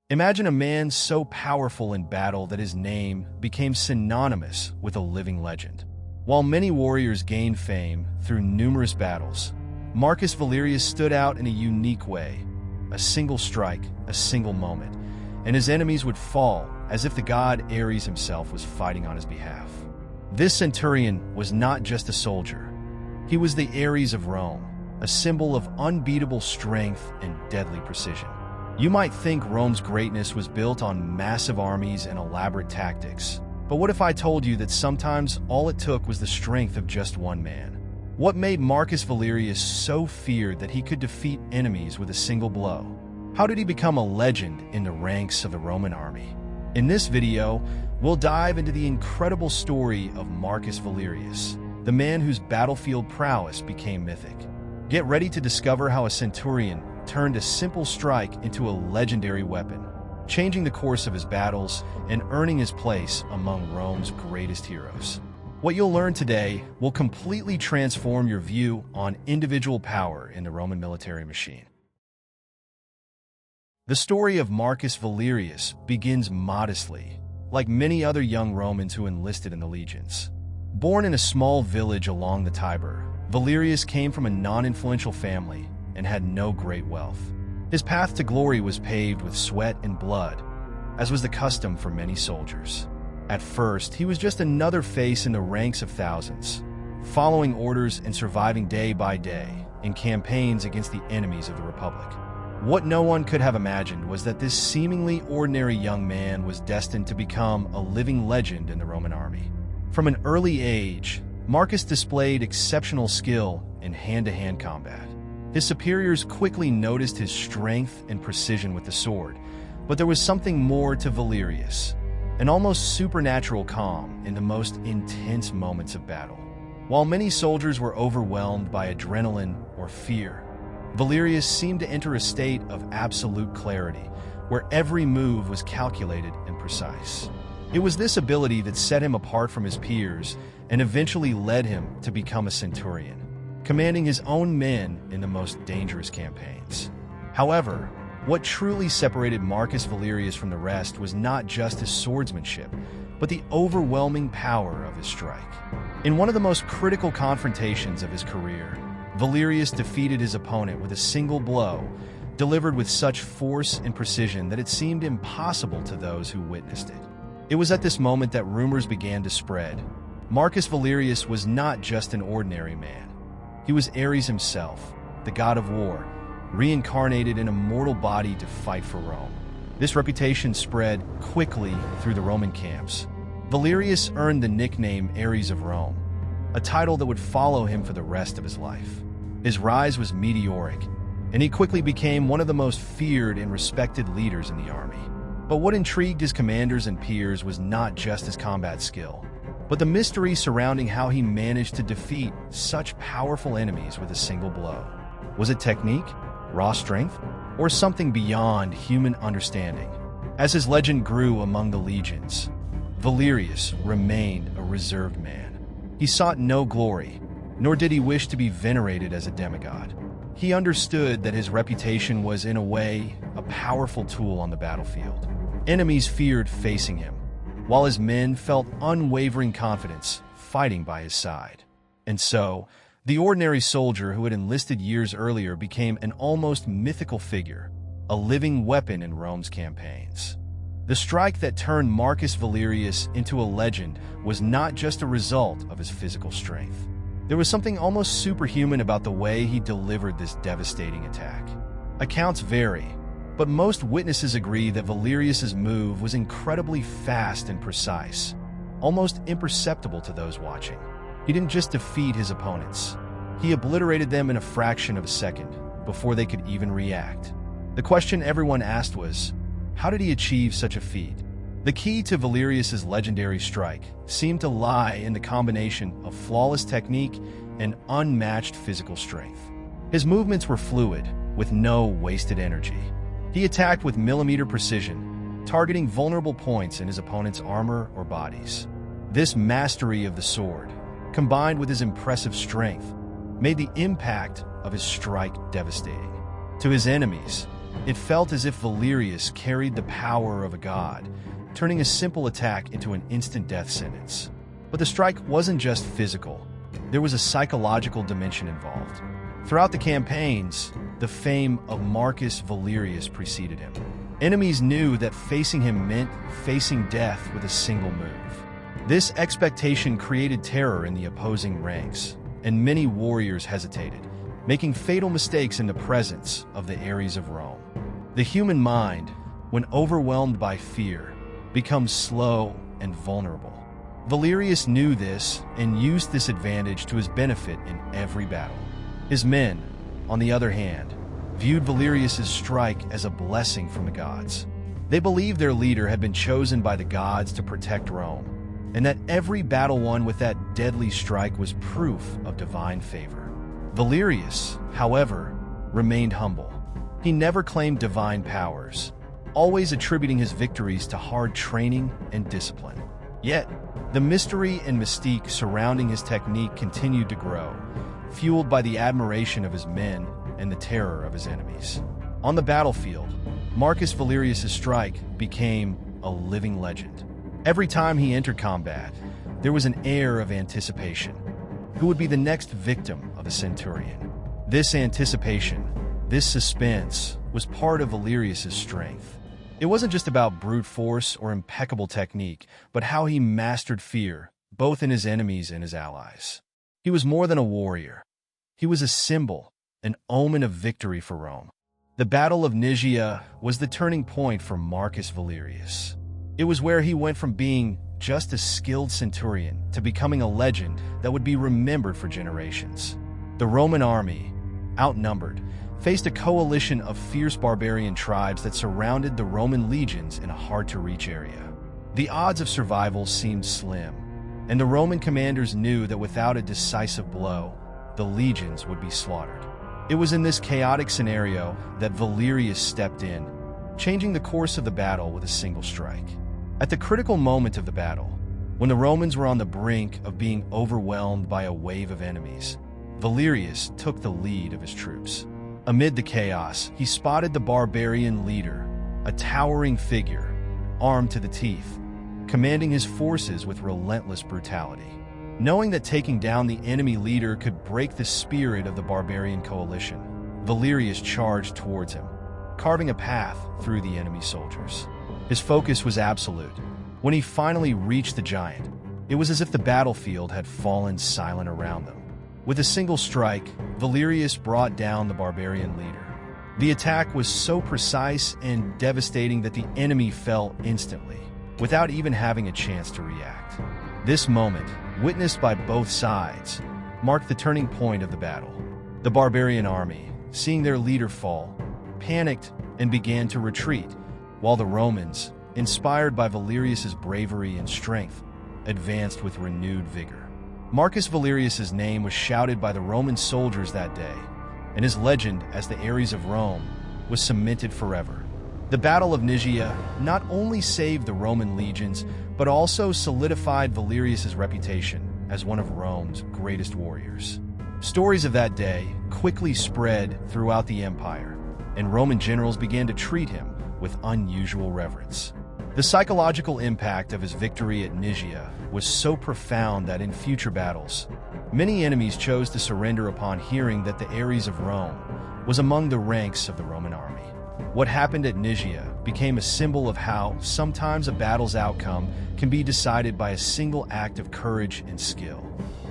Imagine a man so powerful in battle that his name became synonymous with a living legend. While many warriors gained fame through numerous battles, Marcus Valerius stood out in a unique way. A single strike, a single moment, and his enemies would fall as if the god Ares himself was fighting on his behalf. This centurion was not just a soldier. He was the Ares of Rome, a symbol of unbeatable strength and deadly precision. You might think Rome's greatness was built on massive armies and elaborate tactics. But what if I told you that sometimes all it took was the strength of just one man? What made Marcus Valerius so feared that he could defeat enemies with a single blow? How did he become a legend in the ranks of the Roman army? In this video, we'll dive into the incredible story of Marcus Valerius, the man whose battlefield prowess became mythic. Get ready to discover how a centurion turned a simple strike into a legendary weapon, changing the course of his battles and earning his place among Rome's greatest heroes. What you'll learn today will completely transform your view on individual power in the Roman military machine. The story of Marcus Valerius begins modestly, like many other young Romans who enlisted in the legions. Born in a small village along the Tiber, Valerius came from a non-influential family and had no great wealth. His path to glory was paved with sweat and blood, as was the custom for many soldiers. At first, he was just another face in the ranks of thousands, following orders and surviving day by day in campaigns against the enemies of the Republic. What no one could have imagined was that this seemingly ordinary young man was destined to become a living legend in the Roman army. From an early age, Marcus displayed exceptional skill in hand-to-hand combat. His superiors quickly noticed his strength and precision with the sword, but there was something more to Valerius, an almost supernatural calm in the most intense moments of battle. While many soldiers were overwhelmed by adrenaline or fear, Valerius seemed to enter a state of absolute clarity, where every move was calculated and precise. It was this ability that set him apart from his peers and eventually led him to become a centurion, commanding his own men in the most dangerous campaigns. However, what truly separated Marcus Valerius from the rest was not just his swordsmanship, but the overwhelming power of his strike. In one of the most critical confrontations of his career, Valerius defeated his opponent with a single blow, delivered with such force and precision that it seemed impossible to those who witnessed it. It was at this moment that rumors began to spread. Marcus Valerius was not just an ordinary man. He was Ares himself, the god of war, reincarnated in a mortal body to fight for Rome. This reputation spread quickly through the Roman camps. Valerius earned the nickname Ares of Rome, a title that would follow him for the rest of his life. His rise was meteoric, and he quickly became one of the most feared and respected leaders in the army. But what intrigued his commanders and peers was not just his combat skill, but the mystery surrounding how he managed to defeat such powerful enemies with a single blow. Was it technique, raw strength, or something beyond human understanding? As his legend grew among the legions, Valerius remained a reserved man. He sought no glory, nor did he wish to be venerated as a demigod. He understood that his reputation was, in a way, a powerful tool on the battlefield. Enemies feared facing him, while his men felt unwavering confidence fighting by his side. And so, the ordinary soldier who had enlisted years earlier became an almost mythical figure, a living weapon in Rome's campaigns. The strike that turned Marcus Valerius into a legend was not just a result of his physical strength. There was something almost superhuman about the way he delivered this devastating attack. Accounts vary, but most witnesses agree that Valerius's move was incredibly fast and precise, almost imperceptible to those watching. He didn't just defeat his opponents. He obliterated them in a fraction of a second, before they could even react. The question everyone asked was, how did he achieve such a feat? The key to Valerius's legendary strike seemed to lie in the combination of flawless technique and unmatched physical strength. His movements were fluid, with no wasted energy. He attacked with millimeter precision, targeting vulnerable points in his opponent's armor or bodies. This mastery of the sword, combined with his impressive strength, made the impact of his strike devastating. To his enemies, It felt as if Valerius carried the power of a god, turning a simple attack into an instant death sentence. But the strike wasn't just physical. There was a psychological dimension involved. Throughout the campaigns, the fame of Marcus Valerius preceded him. Enemies knew that facing him meant facing death with a single move. This expectation created terror in the opposing ranks, and many warriors hesitated, making fatal mistakes in the presence of the Ares of Rome. The human mind, when overwhelmed by fear, becomes slow and vulnerable. Valerius knew this and used this advantage to his benefit in every battle. His men, on the other hand, viewed Valerius's strike as a blessing from the gods. They believed their leader had been chosen by the gods to protect Rome, and that every battle won with that deadly strike was proof of divine favor. Valerius, however, remained humble. He never claimed divine powers, always attributing his victories to hard training and discipline. Yet, the mystery and mystique surrounding his technique continued to grow, fueled by the admiration of his men and the terror of his enemies. On the battlefield, Marcus Valerius's strike became a living legend. Every time he entered combat, there was an air of anticipation. Who would be the next victim of the Centurion? This anticipation, this suspense, was part of Valerius's strength. It wasn't just about brute force or impeccable technique, but how he mastered fear, both in his enemies and his allies. He was more than a warrior. He was a symbol, an omen of victory for Rome. The Battle of Nisaea was the turning point for Marcus Valerius. It was where he went from being just a skilled centurion to becoming a legend that would be remembered for generations. The Roman army, outnumbered, faced a coalition of fierce barbarian tribes that surrounded the Roman legions in a hard-to-reach area. The odds of survival seemed slim, and the Roman commanders knew that without a decisive blow, the legions would be slaughtered. It was in this chaotic scenario that Valerius stepped in, changing the course of the battle with a single strike. At the critical moment of the battle, when the Romans were on the brink of being overwhelmed by a wave of enemies, Valerius took the lead of his troops. Amid the chaos, he spotted the barbarian leader, a towering figure, armed to the teeth, commanding his forces with relentless brutality. Knowing that taking down the enemy leader could break the spirit of the barbarian coalition, Valerius charged towards him, carving a path through the enemy soldiers. His focus was absolute. When he finally reached the giant, it was as if the battlefield had fallen silent around them. With a single strike, Valerius brought down the barbarian leader. The attack was so precise and devastating that the enemy fell instantly, without even having a chance to react. This moment, witnessed by both sides, marked the turning point of the battle. The barbarian army, seeing their leader fall, panicked and began to retreat, while the Romans, inspired by Valerius's bravery and strength, advanced with renewed vigor. Marcus Valerius's name was shouted by the Roman soldiers that day, and his legend as the Ares of Rome was cemented forever. The Battle of Nisaea not only saved the Roman legions, but also solidified Valerius's reputation as one of Rome's greatest warriors. Stories of that day quickly spread throughout the empire, and Roman generals began to treat him with unusual reverence. The psychological impact of his victory at Nisaea was so profound that in future battles, many enemies chose to surrender upon hearing that the Ares of Rome was among the ranks of the Roman army. What happened at Nisaea became a symbol of how sometimes a battle's outcome can be decided by a single act of courage and skill.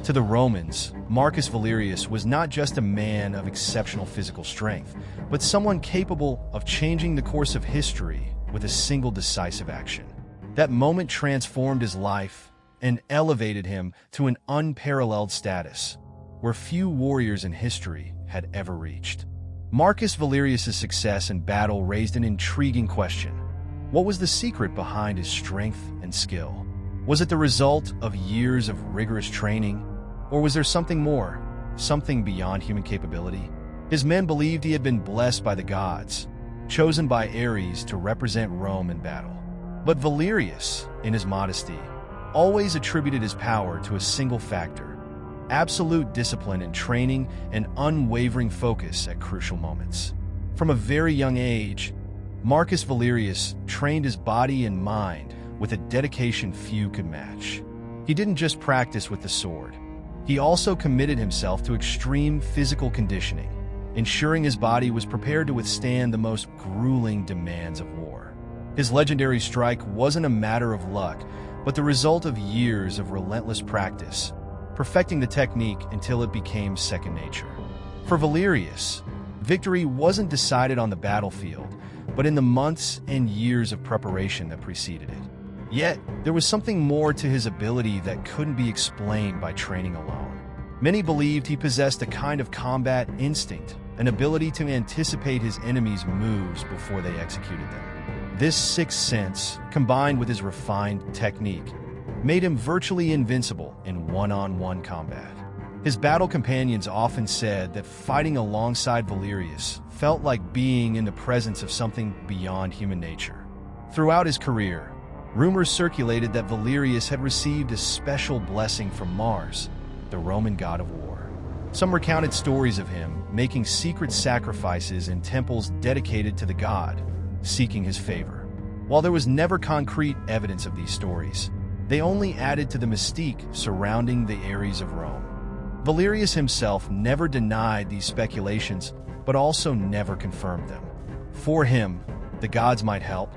To the Romans, Marcus Valerius was not just a man of exceptional physical strength, but someone capable of changing the course of history with a single decisive action. That moment transformed his life and elevated him to an unparalleled status, where few warriors in history had ever reached. Marcus Valerius's success in battle raised an intriguing question. What was the secret behind his strength and skill? Was it the result of years of rigorous training, or was there something more, something beyond human capability? His men believed he had been blessed by the gods, chosen by Ares to represent Rome in battle. But Valerius, in his modesty, always attributed his power to a single factor: absolute discipline in training and unwavering focus at crucial moments. From a very young age, Marcus Valerius trained his body and mind with a dedication few could match. He didn't just practice with the sword. He also committed himself to extreme physical conditioning, ensuring his body was prepared to withstand the most grueling demands of war. His legendary strike wasn't a matter of luck, but the result of years of relentless practice, perfecting the technique until it became second nature. For Valerius, victory wasn't decided on the battlefield, but in the months and years of preparation that preceded it. Yet, there was something more to his ability that couldn't be explained by training alone. Many believed he possessed a kind of combat instinct, an ability to anticipate his enemies' moves before they executed them. This sixth sense, combined with his refined technique, made him virtually invincible in one-on-one combat. His battle companions often said that fighting alongside Valerius felt like being in the presence of something beyond human nature. Throughout his career, rumors circulated that Valerius had received a special blessing from Mars, the Roman god of war. Some recounted stories of him making secret sacrifices in temples dedicated to the god, seeking his favor. While there was never concrete evidence of these stories, they only added to the mystique surrounding the Ares of Rome. Valerius himself never denied these speculations, but also never confirmed them. For him, the gods might help,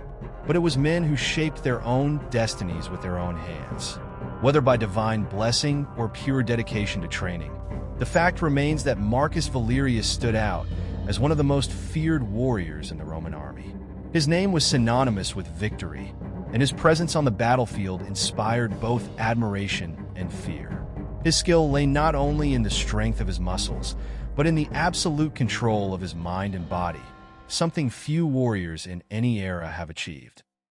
but it was men who shaped their own destinies with their own hands. Whether by divine blessing or pure dedication to training, the fact remains that Marcus Valerius stood out as one of the most feared warriors in the Roman army. His name was synonymous with victory, and his presence on the battlefield inspired both admiration and fear. His skill lay not only in the strength of his muscles, but in the absolute control of his mind and body, something few warriors in any era have achieved.